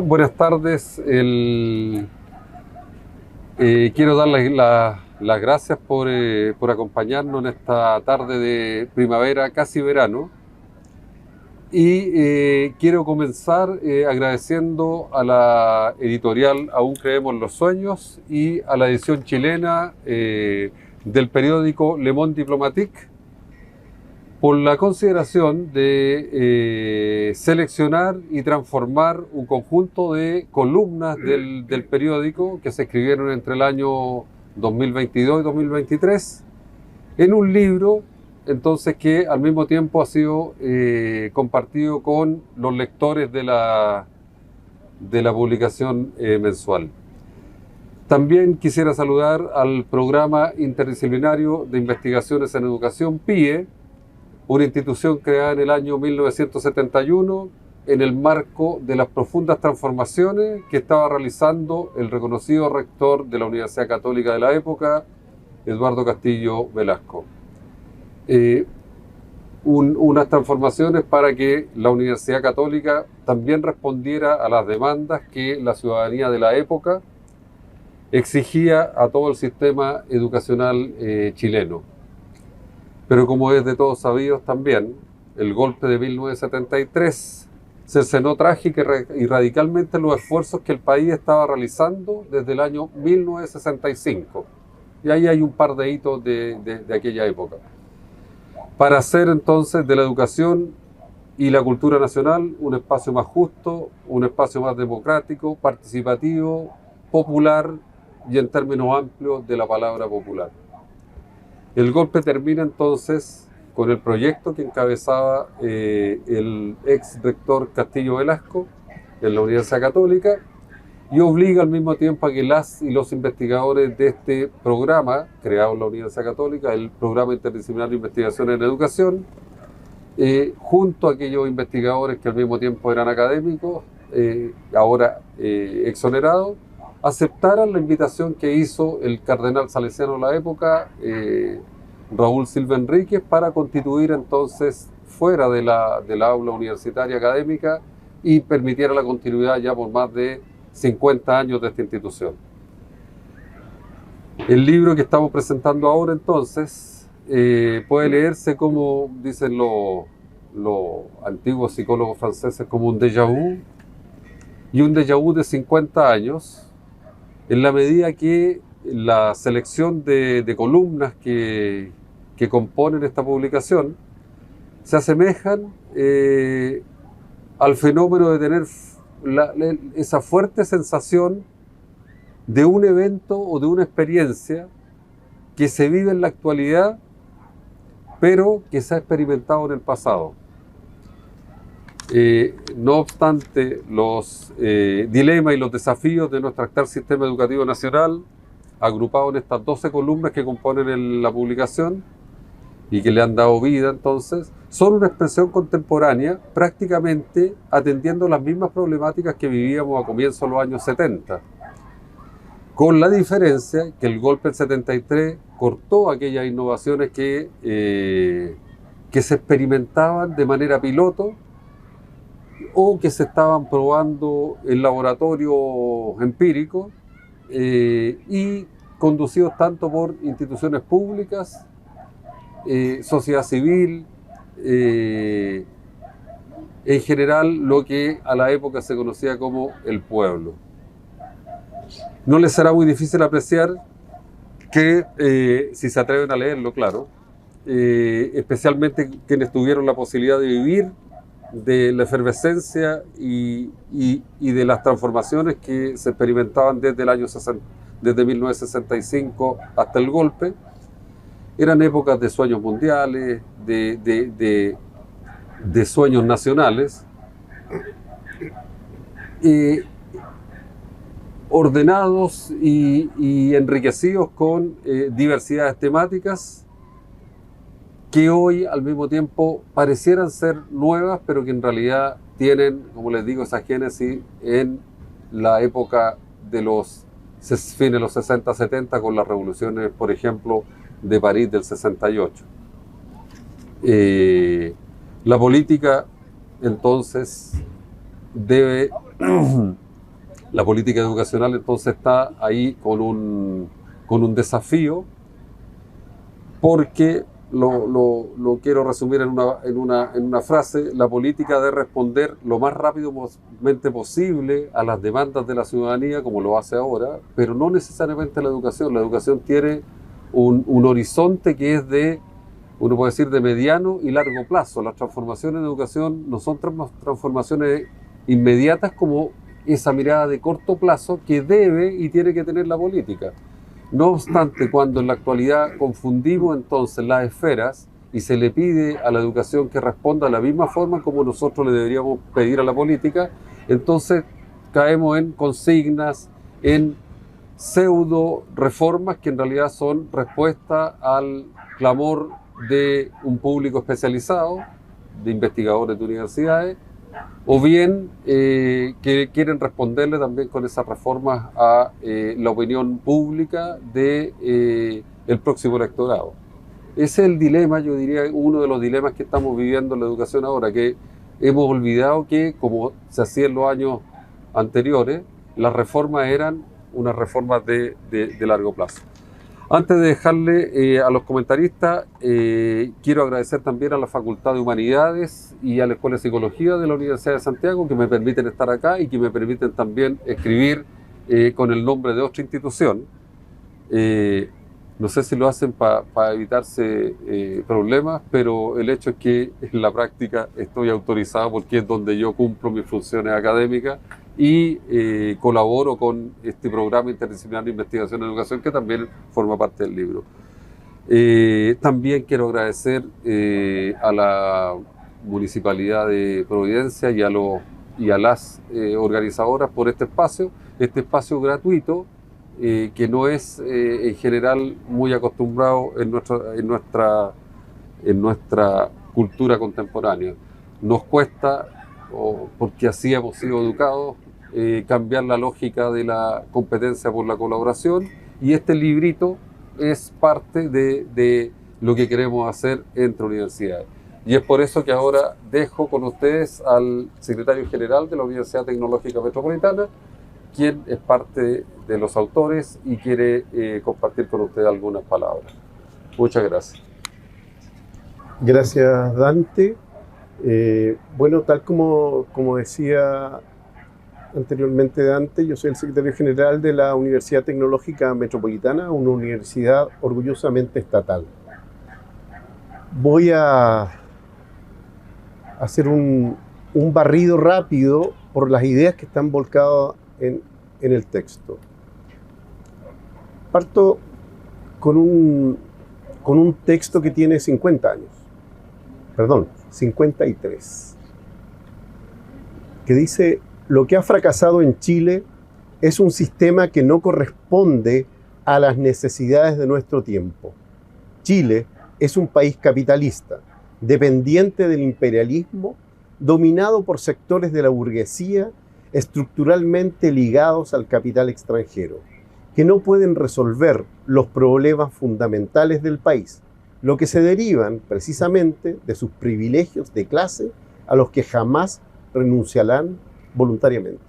Buenas tardes. Quiero dar las gracias por acompañarnos en esta tarde de primavera, casi verano. Y quiero comenzar agradeciendo a la editorial Aún Creemos en los Sueños y a la edición chilena del periódico Le Monde Diplomatique por la consideración de seleccionar y transformar un conjunto de columnas del periódico que se escribieron entre el año 2022 y 2023 en un libro, entonces, que al mismo tiempo ha sido compartido con los lectores de la publicación mensual. También quisiera saludar al Programa Interdisciplinario de Investigaciones en Educación, PIE, una institución creada en el año 1971 en el marco de las profundas transformaciones que estaba realizando el reconocido rector de la Universidad Católica de la época, Eduardo Castillo Velasco. Unas transformaciones para que la Universidad Católica también respondiera a las demandas que la ciudadanía de la época exigía a todo el sistema educacional chileno. Pero como es de todos sabidos también, el golpe de 1973 cercenó trágica y radicalmente los esfuerzos que el país estaba realizando desde el año 1965. Y ahí hay un par de hitos de aquella época. Para hacer entonces de la educación y la cultura nacional un espacio más justo, un espacio más democrático, participativo, popular y en términos amplios de la palabra popular. El golpe termina entonces con el proyecto que encabezaba el ex rector Castillo Velasco en la Universidad Católica y obliga al mismo tiempo a que las y los investigadores de este programa creado en la Universidad Católica, el Programa Interdisciplinario de Investigación en Educación, junto a aquellos investigadores que al mismo tiempo eran académicos, ahora exonerados, aceptaran la invitación que hizo el cardenal salesiano de la época, Raúl Silva Enríquez, para constituir entonces fuera del aula universitaria académica y permitiera la continuidad ya por más de 50 años de esta institución. El libro que estamos presentando ahora entonces puede leerse como dicen los antiguos psicólogos franceses como un déjà vu, y un déjà vu de 50 años, en la medida que la selección de columnas que componen esta publicación se asemejan al fenómeno de tener esa fuerte sensación de un evento o de una experiencia que se vive en la actualidad, pero que se ha experimentado en el pasado. No obstante los dilemas y los desafíos de nuestro actual sistema educativo nacional, agrupado en estas 12 columnas que componen la publicación y que le han dado vida entonces, son una expresión contemporánea prácticamente atendiendo las mismas problemáticas que vivíamos a comienzos de los años 70, con la diferencia que el golpe del 73 cortó aquellas innovaciones que se experimentaban de manera piloto o que se estaban probando en laboratorios empíricos y conducidos tanto por instituciones públicas, sociedad civil, en general lo que a la época se conocía como el pueblo. No les será muy difícil apreciar que, si se atreven a leerlo, claro, especialmente quienes tuvieron la posibilidad de vivir de la efervescencia y de las transformaciones que se experimentaban desde 1965 hasta el golpe, eran épocas de sueños mundiales, de sueños nacionales, ordenados y enriquecidos con diversidades temáticas que hoy al mismo tiempo parecieran ser nuevas, pero que en realidad tienen, como les digo, esa génesis en la época de los fines de los 60-70 con las revoluciones, por ejemplo, de París del 68. La política, entonces, debe La política educacional entonces está ahí con un desafío, porque lo quiero resumir en una frase: la política debe responder lo más rápidamente posible a las demandas de la ciudadanía, como lo hace ahora, pero no necesariamente la educación. La educación tiene un horizonte que es uno puede decir, de mediano y largo plazo. Las transformaciones en educación no son transformaciones inmediatas como esa mirada de corto plazo que debe y tiene que tener la política. No obstante, cuando en la actualidad confundimos entonces las esferas y se le pide a la educación que responda de la misma forma como nosotros le deberíamos pedir a la política, entonces caemos en consignas, en pseudo reformas que en realidad son respuesta al clamor de un público especializado, de investigadores de universidades, o bien que quieren responderle también con esas reformas a la opinión pública de el próximo electorado. Ese es el dilema, yo diría, uno de los dilemas que estamos viviendo en la educación ahora, que hemos olvidado que, como se hacía en los años anteriores, las reformas eran unas reformas de largo plazo. Antes de dejarle a los comentaristas, quiero agradecer también a la Facultad de Humanidades y a la Escuela de Psicología de la Universidad de Santiago, que me permiten estar acá y que me permiten también escribir con el nombre de otra institución. No sé si lo hacen para evitarse problemas, pero el hecho es que en la práctica estoy autorizado porque es donde yo cumplo mis funciones académicas y colaboro con este programa interdisciplinario de investigación en educación, que también forma parte del libro. También quiero agradecer a la Municipalidad de Providencia y a las organizadoras por este espacio gratuito, que no es en general muy acostumbrado en nuestra cultura contemporánea. Nos cuesta, porque así hemos sido educados, cambiar la lógica de la competencia por la colaboración, y este librito es parte de lo que queremos hacer entre universidades. Y es por eso que ahora dejo con ustedes al secretario general de la Universidad Tecnológica Metropolitana, quien es parte de los autores y quiere compartir con ustedes algunas palabras. Muchas gracias. Gracias, Dante. Bueno, tal como decía anteriormente Dante, yo soy el secretario general de la Universidad Tecnológica Metropolitana, una universidad orgullosamente estatal. Voy a hacer un barrido rápido por las ideas que están volcadas en el texto. Parto con un texto que tiene 50 años, perdón, 53, que dice: lo que ha fracasado en Chile es un sistema que no corresponde a las necesidades de nuestro tiempo. Chile es un país capitalista, dependiente del imperialismo, dominado por sectores de la burguesía estructuralmente ligados al capital extranjero, que no pueden resolver los problemas fundamentales del país, lo que se derivan precisamente de sus privilegios de clase a los que jamás renunciarán voluntariamente.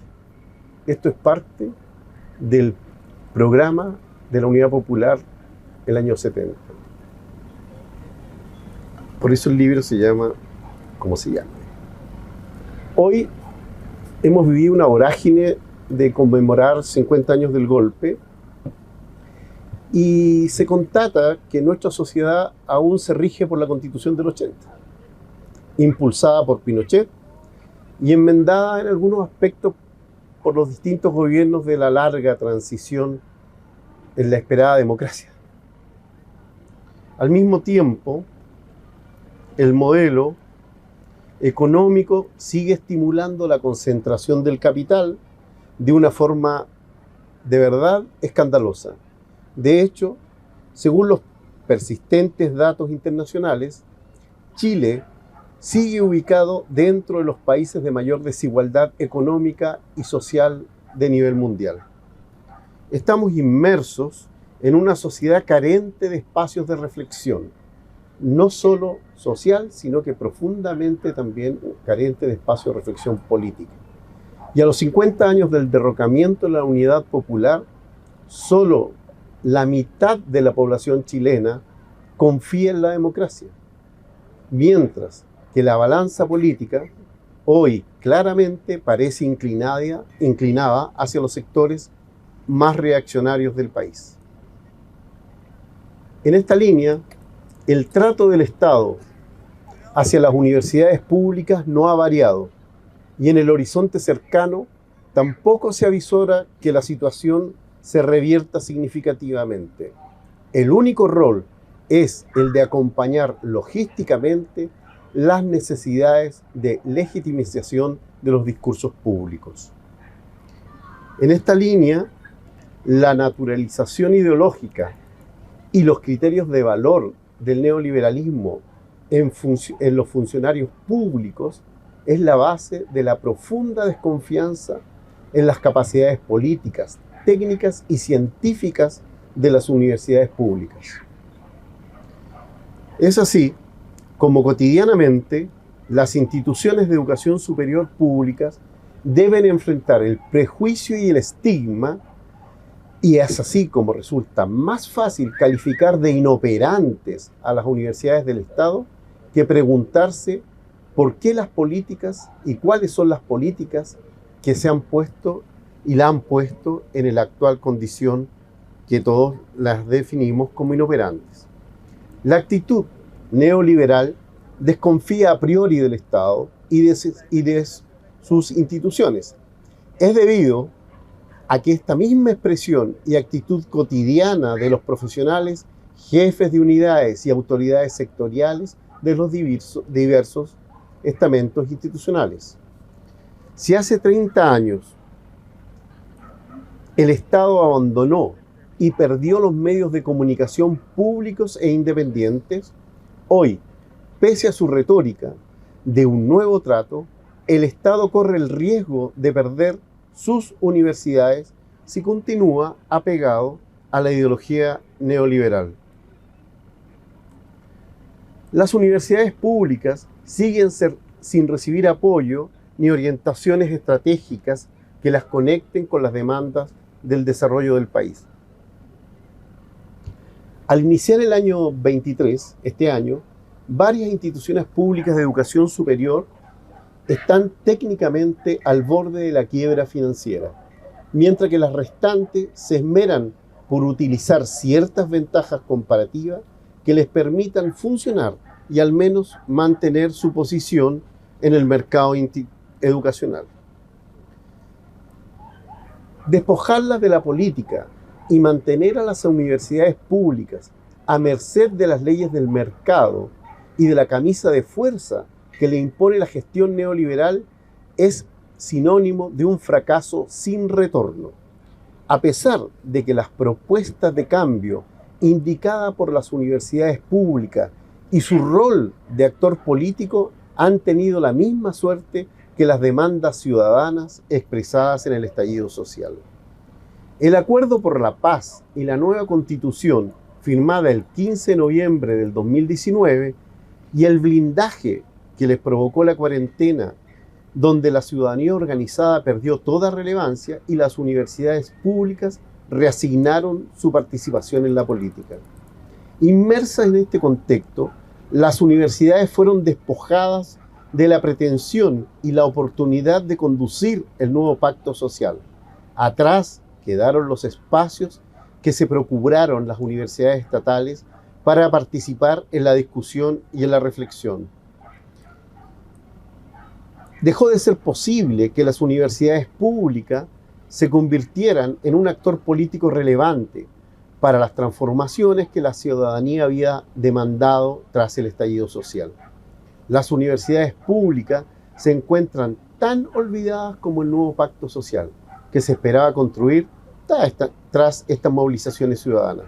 Esto es parte del programa de la Unidad Popular del año 70. Por eso el libro se llama como se llama. Hoy hemos vivido una vorágine de conmemorar 50 años del golpe y se constata que nuestra sociedad aún se rige por la Constitución del 80, impulsada por Pinochet y enmendada en algunos aspectos por los distintos gobiernos de la larga transición en la esperada democracia. Al mismo tiempo, el modelo económico sigue estimulando la concentración del capital de una forma de verdad escandalosa. De hecho, según los persistentes datos internacionales, Chile sigue ubicado dentro de los países de mayor desigualdad económica y social de nivel mundial. Estamos inmersos en una sociedad carente de espacios de reflexión, no solo social, sino que profundamente también carente de espacios de reflexión política. Y a los 50 años del derrocamiento de la Unidad Popular, solo la mitad de la población chilena confía en la democracia, mientras que la balanza política hoy claramente parece inclinada hacia los sectores más reaccionarios del país. En esta línea, el trato del Estado hacia las universidades públicas no ha variado, y en el horizonte cercano tampoco se avisora que la situación se revierta significativamente. El único rol es el de acompañar logísticamente las necesidades de legitimización de los discursos públicos. En esta línea, la naturalización ideológica y los criterios de valor del neoliberalismo en los funcionarios públicos es la base de la profunda desconfianza en las capacidades políticas, técnicas y científicas de las universidades públicas. Es así como cotidianamente las instituciones de educación superior públicas deben enfrentar el prejuicio y el estigma, y es así como resulta más fácil calificar de inoperantes a las universidades del Estado que preguntarse por qué las políticas y cuáles son las políticas que se han puesto y la han puesto en la actual condición que todos las definimos como inoperantes. La actitud neoliberal desconfía a priori del Estado y de sus instituciones. Es debido a que esta misma expresión y actitud cotidiana de los profesionales, jefes de unidades y autoridades sectoriales de los diversos estamentos institucionales. Si hace 30 años el Estado abandonó y perdió los medios de comunicación públicos e independientes, hoy, pese a su retórica de un nuevo trato, el Estado corre el riesgo de perder sus universidades si continúa apegado a la ideología neoliberal. Las universidades públicas siguen sin recibir apoyo ni orientaciones estratégicas que las conecten con las demandas del desarrollo del país. Al iniciar el año 23, este año, varias instituciones públicas de educación superior están técnicamente al borde de la quiebra financiera, mientras que las restantes se esmeran por utilizar ciertas ventajas comparativas que les permitan funcionar y al menos mantener su posición en el mercado educacional. Despojarlas de la política y mantener a las universidades públicas a merced de las leyes del mercado y de la camisa de fuerza que le impone la gestión neoliberal es sinónimo de un fracaso sin retorno. A pesar de que las propuestas de cambio indicadas por las universidades públicas y su rol de actor político han tenido la misma suerte que las demandas ciudadanas expresadas en el estallido social. El Acuerdo por la Paz y la nueva Constitución, firmada el 15 de noviembre del 2019, y el blindaje que les provocó la cuarentena, donde la ciudadanía organizada perdió toda relevancia y las universidades públicas reasignaron su participación en la política. Inmersas en este contexto, las universidades fueron despojadas de la pretensión y la oportunidad de conducir el nuevo pacto social. Atrás quedaron los espacios que se procuraron las universidades estatales para participar en la discusión y en la reflexión. Dejó de ser posible que las universidades públicas se convirtieran en un actor político relevante para las transformaciones que la ciudadanía había demandado tras el estallido social. Las universidades públicas se encuentran tan olvidadas como el nuevo pacto social que se esperaba construir tras estas movilizaciones ciudadanas.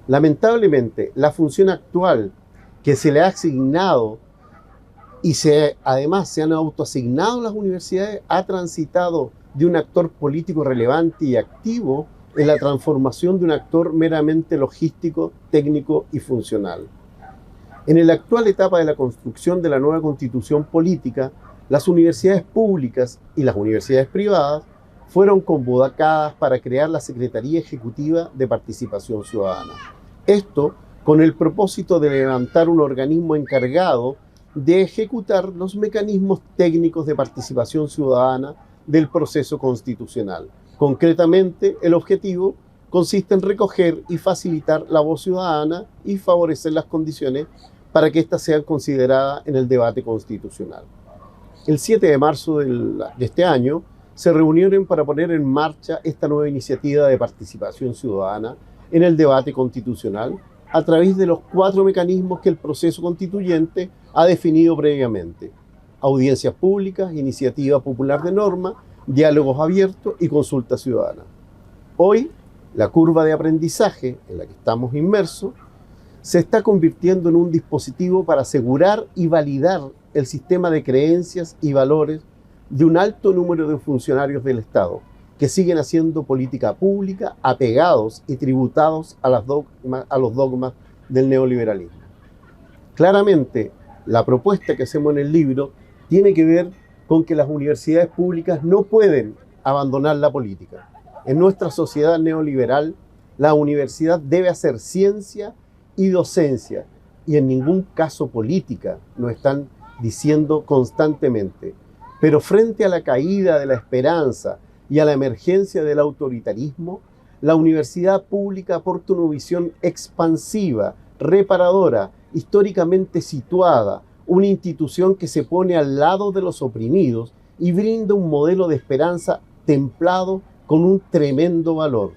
Lamentablemente, la función actual que se le ha asignado y además se han autoasignado las universidades ha transitado de un actor político relevante y activo en la transformación de un actor meramente logístico, técnico y funcional. En la actual etapa de la construcción de la nueva constitución política, las universidades públicas y las universidades privadas fueron convocadas para crear la Secretaría Ejecutiva de Participación Ciudadana. Esto con el propósito de levantar un organismo encargado de ejecutar los mecanismos técnicos de participación ciudadana del proceso constitucional. Concretamente, el objetivo consiste en recoger y facilitar la voz ciudadana y favorecer las condiciones para que ésta sea considerada en el debate constitucional. El 7 de marzo de este año se reunieron para poner en marcha esta nueva iniciativa de participación ciudadana en el debate constitucional a través de los 4 mecanismos que el proceso constituyente ha definido previamente: audiencias públicas, iniciativa popular de norma, diálogos abiertos y consulta ciudadana. Hoy, la curva de aprendizaje en la que estamos inmersos se está convirtiendo en un dispositivo para asegurar y validar el sistema de creencias y valores de un alto número de funcionarios del Estado que siguen haciendo política pública apegados y tributados a los dogmas del neoliberalismo. Claramente, la propuesta que hacemos en el libro tiene que ver con que las universidades públicas no pueden abandonar la política. En nuestra sociedad neoliberal, la universidad debe hacer ciencia y docencia, y en ningún caso política, nos están diciendo constantemente. Pero frente a la caída de la esperanza y a la emergencia del autoritarismo, la universidad pública aporta una visión expansiva, reparadora, históricamente situada, una institución que se pone al lado de los oprimidos y brinda un modelo de esperanza templado con un tremendo valor.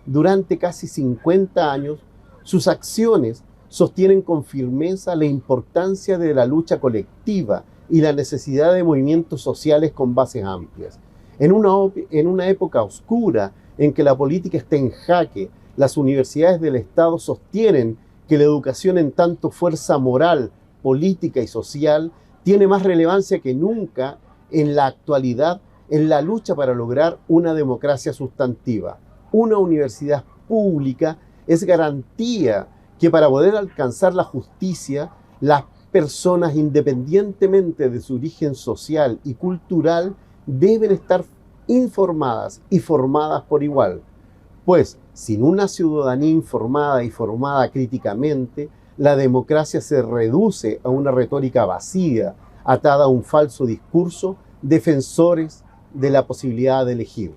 Durante casi 50 años, sus acciones sostienen con firmeza la importancia de la lucha colectiva y la necesidad de movimientos sociales con bases amplias. En una época oscura en que la política está en jaque, las universidades del Estado sostienen que la educación en tanto fuerza moral, política y social tiene más relevancia que nunca en la actualidad en la lucha para lograr una democracia sustantiva. Una universidad pública es garantía que para poder alcanzar la justicia, las personas, independientemente de su origen social y cultural, deben estar informadas y formadas por igual. Pues, sin una ciudadanía informada y formada críticamente, la democracia se reduce a una retórica vacía, atada a un falso discurso, defensores de la posibilidad de elegir.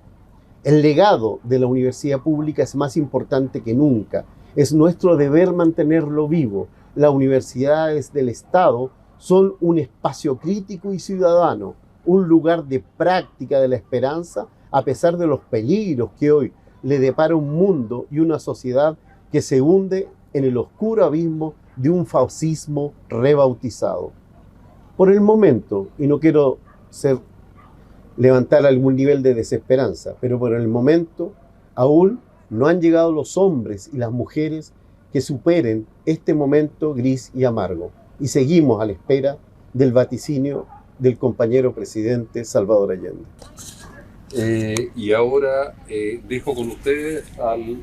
El legado de la universidad pública es más importante que nunca. Es nuestro deber mantenerlo vivo. Las universidades del Estado son un espacio crítico y ciudadano, un lugar de práctica de la esperanza, a pesar de los peligros que hoy le depara un mundo y una sociedad que se hunde en el oscuro abismo de un fascismo rebautizado. Por el momento, y no quiero levantar algún nivel de desesperanza, pero por el momento aún no han llegado los hombres y las mujeres que superen este momento gris y amargo. Y seguimos a la espera del vaticinio del compañero presidente Salvador Allende. Y ahora dejo con ustedes al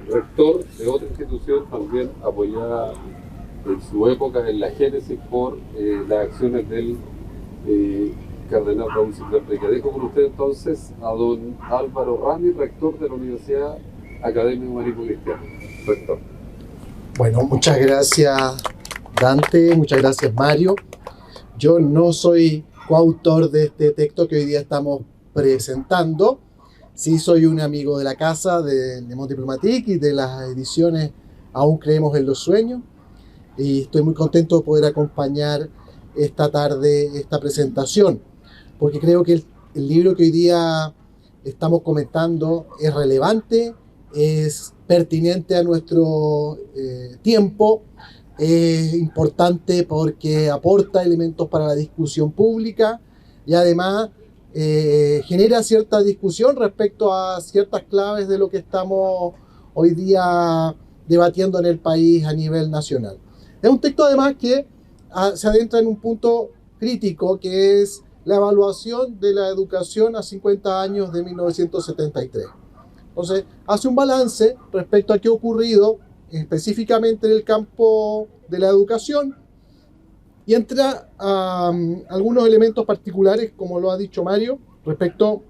rector de otra institución también apoyada en su época en la génesis por las acciones del cardenal Raúl Silvestre. Dejo con ustedes entonces a don Álvaro Rami, rector de la Universidad Academia Humanismo Cristiano. Rector. Bueno, muchas gracias Dante, muchas gracias Mario. Yo no soy coautor de este texto que hoy día estamos presentando. Sí soy un amigo de la casa de Le Monde Diplomatique y de las ediciones Aún Creemos en los Sueños. Y estoy muy contento de poder acompañar esta tarde esta presentación, porque creo que el libro que hoy día estamos comentando es relevante, es pertinente a nuestro tiempo, es importante porque aporta elementos para la discusión pública y además genera cierta discusión respecto a ciertas claves de lo que estamos hoy día debatiendo en el país a nivel nacional. Es un texto además que se adentra en un punto crítico, que es la evaluación de la educación a 50 años de 1973. Entonces, hace un balance respecto a qué ha ocurrido específicamente en el campo de la educación y entra a algunos elementos particulares, como lo ha dicho Mario, respecto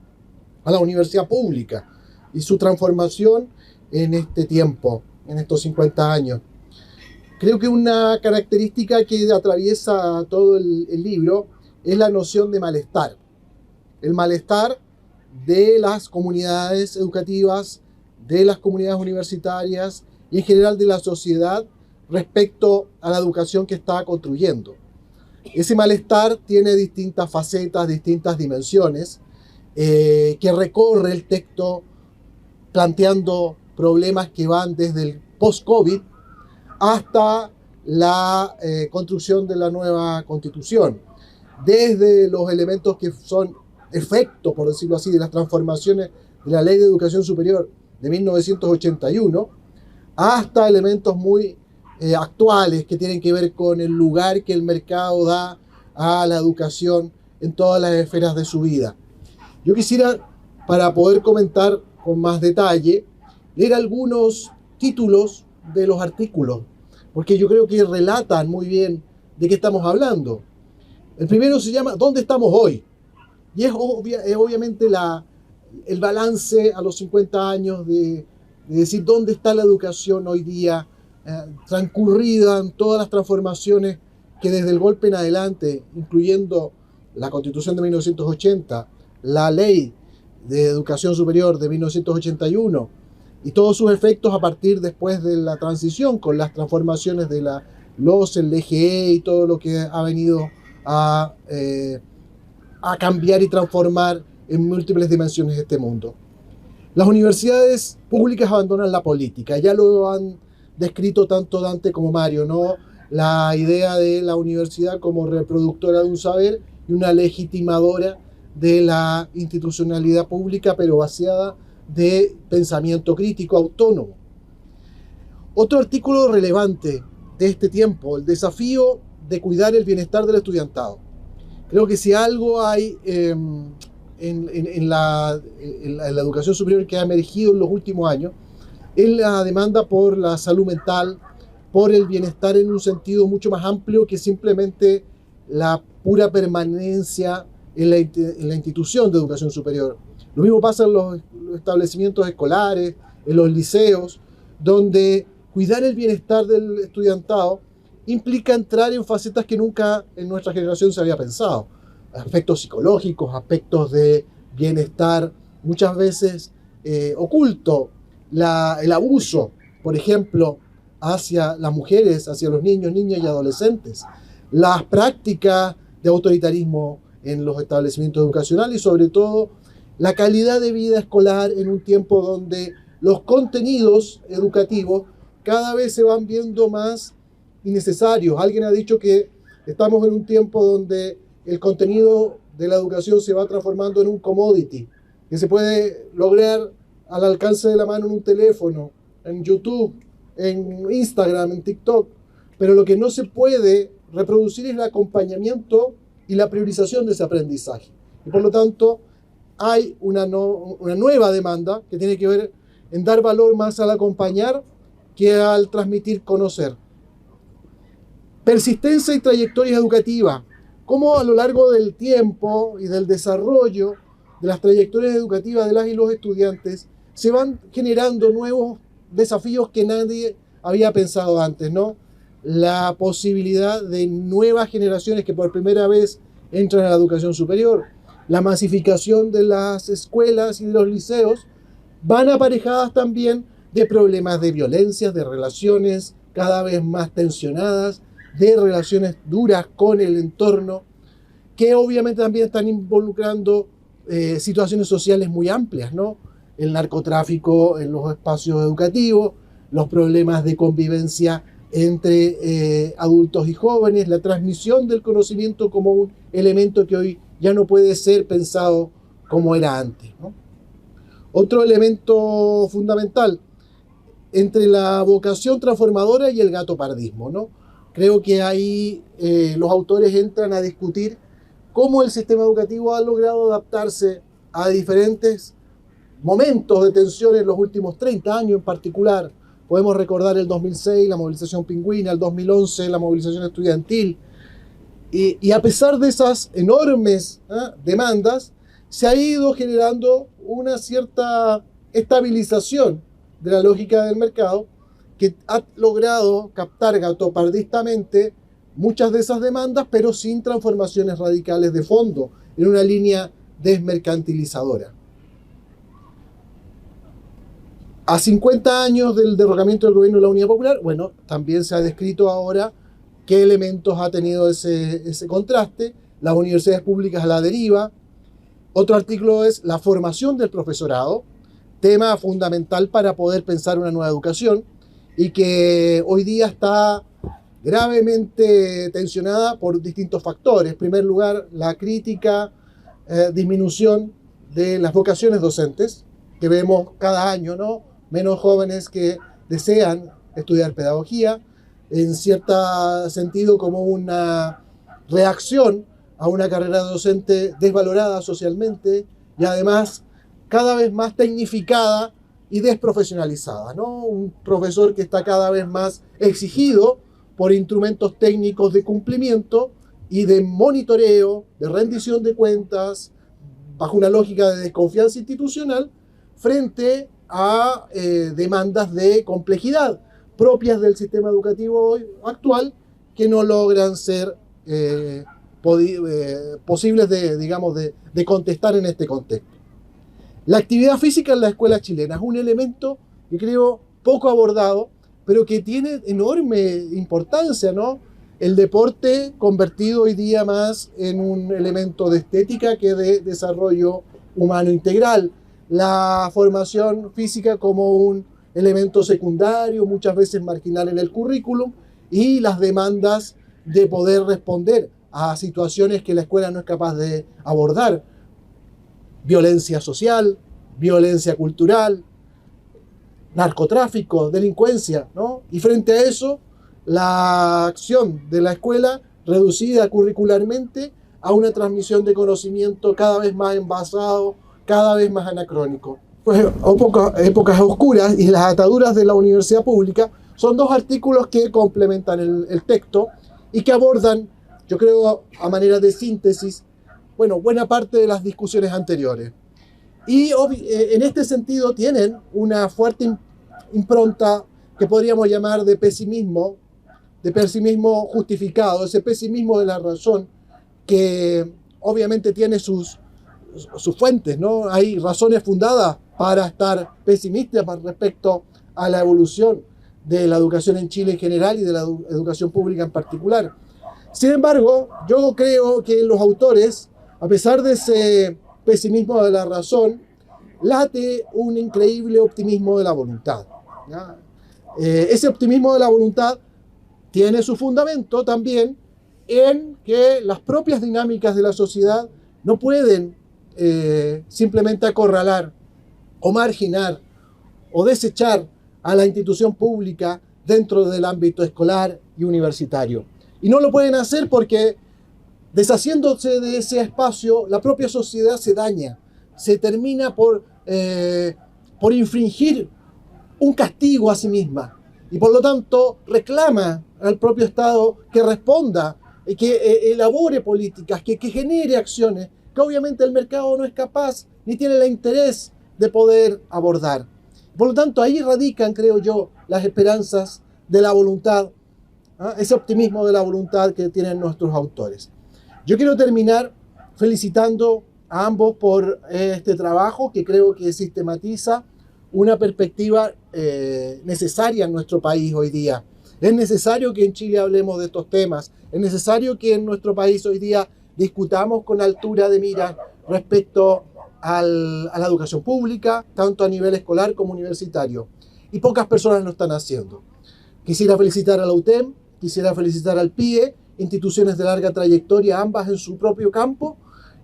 a la universidad pública y su transformación en este tiempo, en estos 50 años. Creo que una característica que atraviesa todo el libro es la noción de malestar. El malestar de las comunidades educativas, de las comunidades universitarias y en general de la sociedad respecto a la educación que está construyendo. Ese malestar tiene distintas facetas, distintas dimensiones, que recorre el texto planteando problemas que van desde el post-COVID hasta la construcción de la nueva constitución, desde los elementos que son efecto, por decirlo así, de las transformaciones de la Ley de Educación Superior de 1981, hasta elementos muy actuales que tienen que ver con el lugar que el mercado da a la educación en todas las esferas de su vida. Yo quisiera, para poder comentar con más detalle, leer algunos títulos de los artículos, porque yo creo que relatan muy bien de qué estamos hablando. El primero se llama ¿Dónde estamos hoy? Y es obviamente el balance a los 50 años de decir dónde está la educación hoy día, transcurrida en todas las transformaciones que desde el golpe en adelante, incluyendo la Constitución de 1980, la Ley de Educación Superior de 1981 y todos sus efectos a partir después de la transición con las transformaciones de la LOS, el LGE y todo lo que ha venido a cambiar y transformar en múltiples dimensiones este mundo. Las universidades públicas abandonan la política, ya lo han descrito tanto Dante como Mario, ¿no? La idea de la universidad como reproductora de un saber y una legitimadora de la institucionalidad pública, pero vaciada de pensamiento crítico autónomo. Otro artículo relevante de este tiempo, el desafío de cuidar el bienestar del estudiantado. Creo que si algo hay en la educación superior que ha emergido en los últimos años, es la demanda por la salud mental, por el bienestar en un sentido mucho más amplio que simplemente la pura permanencia en la institución de educación superior. Lo mismo pasa en los establecimientos escolares, en los liceos, donde cuidar el bienestar del estudiantado implica entrar en facetas que nunca en nuestra generación se había pensado. Aspectos psicológicos, aspectos de bienestar, muchas veces oculto. El abuso, por ejemplo, hacia las mujeres, hacia los niños, niñas y adolescentes. Las prácticas de autoritarismo en los establecimientos educacionales y sobre todo la calidad de vida escolar en un tiempo donde los contenidos educativos cada vez se van viendo más innecesarios. Alguien ha dicho que estamos en un tiempo donde el contenido de la educación se va transformando en un commodity, que se puede lograr al alcance de la mano en un teléfono, en YouTube, en Instagram, en TikTok, pero lo que no se puede reproducir es el acompañamiento y la priorización de ese aprendizaje. Y por lo tanto, hay una nueva demanda que tiene que ver en dar valor más al acompañar que al transmitir conocer. Persistencia y trayectoria educativa. Cómo a lo largo del tiempo y del desarrollo de las trayectorias educativas de las y los estudiantes se van generando nuevos desafíos que nadie había pensado antes, ¿no? La posibilidad de nuevas generaciones que por primera vez entran a la educación superior, la masificación de las escuelas y de los liceos, van aparejadas también de problemas de violencia, de relaciones cada vez más tensionadas, de relaciones duras con el entorno, que obviamente también están involucrando situaciones sociales muy amplias, ¿no? El narcotráfico en los espacios educativos, los problemas de convivencia entre adultos y jóvenes, la transmisión del conocimiento como un elemento que hoy ya no puede ser pensado como era antes, ¿no? Otro elemento fundamental, entre la vocación transformadora y el gatopardismo, ¿no? Creo que ahí los autores entran a discutir cómo el sistema educativo ha logrado adaptarse a diferentes momentos de tensión en los últimos 30 años en particular. Podemos recordar el 2006, la movilización pingüina, el 2011, la movilización estudiantil, Y a pesar de esas enormes demandas, se ha ido generando una cierta estabilización de la lógica del mercado que ha logrado captar gatopardistamente muchas de esas demandas, pero sin transformaciones radicales de fondo, en una línea desmercantilizadora. A 50 años del derrocamiento del gobierno de la Unidad Popular, bueno, también se ha descrito ahora qué elementos ha tenido ese contraste, las universidades públicas a la deriva. Otro artículo es la formación del profesorado, tema fundamental para poder pensar una nueva educación y que hoy día está gravemente tensionada por distintos factores. En primer lugar, la crítica, disminución de las vocaciones docentes, que vemos cada año, ¿no? Menos jóvenes que desean estudiar pedagogía, en cierto sentido como una reacción a una carrera docente desvalorada socialmente y además cada vez más tecnificada y desprofesionalizada, ¿no? Un profesor que está cada vez más exigido por instrumentos técnicos de cumplimiento y de monitoreo, de rendición de cuentas, bajo una lógica de desconfianza institucional, frente a demandas de complejidad propias del sistema educativo actual que no logran ser posibles de contestar en este contexto. La actividad física en la escuela chilena es un elemento que creo poco abordado, pero que tiene enorme importancia, ¿no? El deporte convertido hoy día más en un elemento de estética que de desarrollo humano integral. La formación física como un elemento secundario, muchas veces marginal en el currículum, y las demandas de poder responder a situaciones que la escuela no es capaz de abordar. Violencia social, violencia cultural, narcotráfico, delincuencia, ¿no? Y frente a eso, la acción de la escuela reducida curricularmente a una transmisión de conocimiento cada vez más envasado, cada vez más anacrónico. Pues épocas oscuras y las ataduras de la universidad pública son dos artículos que complementan el texto y que abordan, yo creo, a manera de síntesis, bueno, buena parte de las discusiones anteriores. Y en este sentido tienen una fuerte impronta que podríamos llamar de pesimismo justificado, ese pesimismo de la razón que obviamente tiene sus fuentes, ¿no? Hay razones fundadas para estar pesimistas respecto a la evolución de la educación en Chile en general y de la educación pública en particular. Sin embargo, yo creo que los autores, a pesar de ese pesimismo de la razón, late un increíble optimismo de la voluntad, ¿ya? Ese optimismo de la voluntad tiene su fundamento también en que las propias dinámicas de la sociedad no pueden simplemente acorralar o marginar o desechar a la institución pública dentro del ámbito escolar y universitario. Y no lo pueden hacer porque, deshaciéndose de ese espacio, la propia sociedad se daña, se termina por infringir un castigo a sí misma y por lo tanto reclama al propio Estado que responda, que elabore políticas, que genere acciones que obviamente el mercado no es capaz ni tiene el interés de poder abordar. Por lo tanto, ahí radican, creo yo, las esperanzas de la voluntad, ese optimismo de la voluntad que tienen nuestros autores. Yo quiero terminar felicitando a ambos por este trabajo que creo que sistematiza una perspectiva necesaria en nuestro país hoy día. Es necesario que en Chile hablemos de estos temas, es necesario que en nuestro país hoy día discutamos con altura de mira respecto a la educación pública, tanto a nivel escolar como universitario. Y pocas personas lo están haciendo. Quisiera felicitar a la UTEM, quisiera felicitar al PIE, instituciones de larga trayectoria, ambas en su propio campo,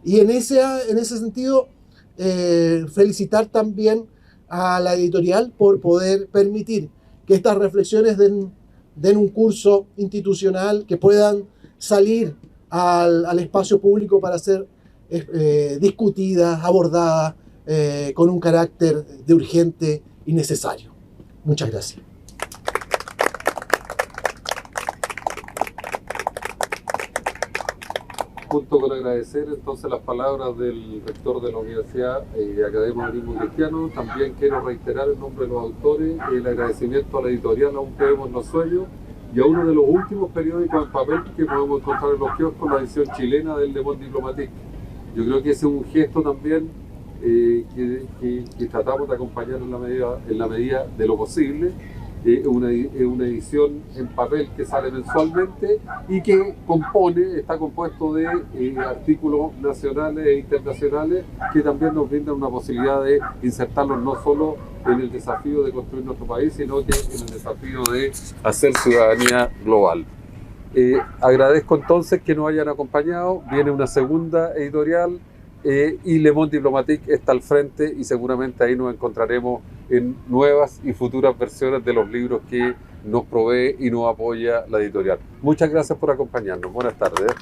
y en ese sentido felicitar también a la editorial por poder permitir que estas reflexiones den un curso institucional, que puedan salir al espacio público para ser discutidas, abordadas con un carácter de urgente y necesario. Muchas gracias. junto con agradecer entonces las palabras del rector de la Universidad Academia de Turismo Cristiano, también quiero reiterar en nombre de los autores el agradecimiento a la editorial Aún Creemos en los Sueños y a uno de los últimos periódicos en papel que podemos encontrar en los kioscos, la edición chilena del Le Monde Diplomatique. Yo creo que ese es un gesto también que tratamos de acompañar en la medida de lo posible. Una edición en papel que sale mensualmente y que está compuesto de artículos nacionales e internacionales que también nos brindan una posibilidad de insertarlos no solo en el desafío de construir nuestro país, sino que en el desafío de hacer ciudadanía global. Agradezco entonces que nos hayan acompañado. Viene una segunda editorial y Le Monde Diplomatique está al frente y seguramente ahí nos encontraremos en nuevas y futuras versiones de los libros que nos provee y nos apoya la editorial. Muchas gracias por acompañarnos. Buenas tardes.